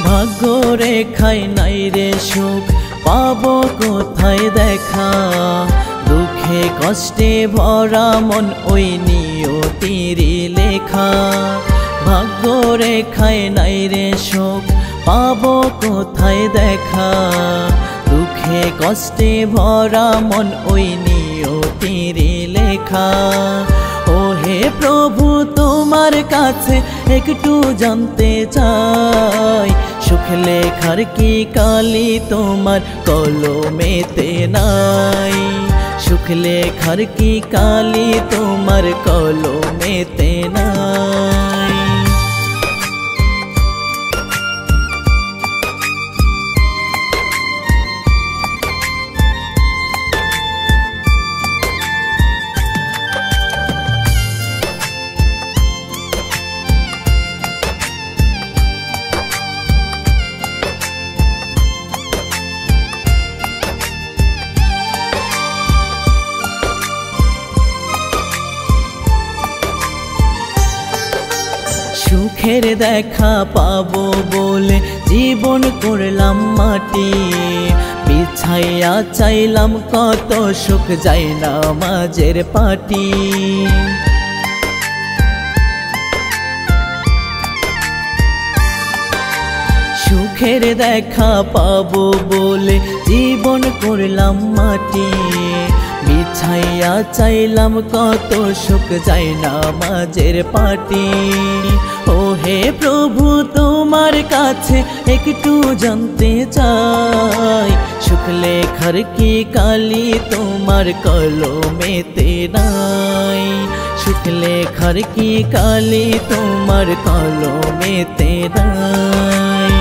ভাগ্য রেখায় নাই রে সুখ, পাবো কোথায় দেখা। দুঃখে কষ্টে ভরা মন ওই নিয়তির লেখা। ভাগ্য রেখায় নাই রে সুখ, পাবো কোথায় দেখা। দুঃখে কষ্টে ভরা মন ওই নিয়তির লেখা। ও হে প্রভু তোমার কাছে একটু জানতে চাই, সুখ লেখার কি কালি তোমার কলমেতে নাই? সুখ লেখার কি কালি তোমার কলমেতে নাই? সুখের দেখা পাবো বলে জীবন করলাম মাটি। বিছাইয়া চাইলাম কত সুখ, যাই না মাঝের পাটি। সুখের দেখা পাবো বলে জীবন করলাম মাটি। বিছাইয়া চাইলাম কত সুখ, যাই না মাঝের পাটি। ও হে প্রভু তোমার কাছে একটু জানতে চাই, সুখ লেখার কি কালি তোমার কলমেতে নাই? সুখ লেখার কি কালি তোমার কলমেতে নাই?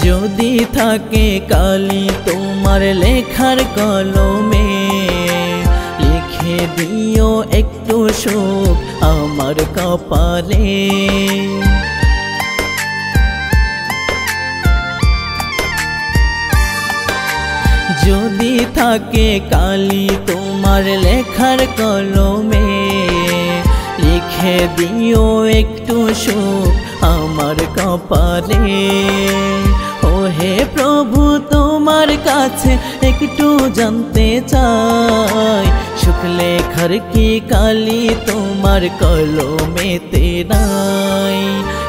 যদি থাকে কালি তোমার লেখার কলমে, লিখে দিও একটু সুখ আমার কপালে। যদি থাকে কালি তোমার লেখার কলমে, লিখে দিও একটু সুখ আমার কপালে। ও হে প্রভু তোমার কাছে একটু জানতে চাই, সুখ লেখার কি কালি তোমার কলমেতে নাই?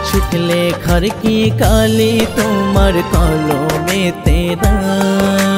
সুখ লেখার কি কালি তোমার কলমেতে নাই?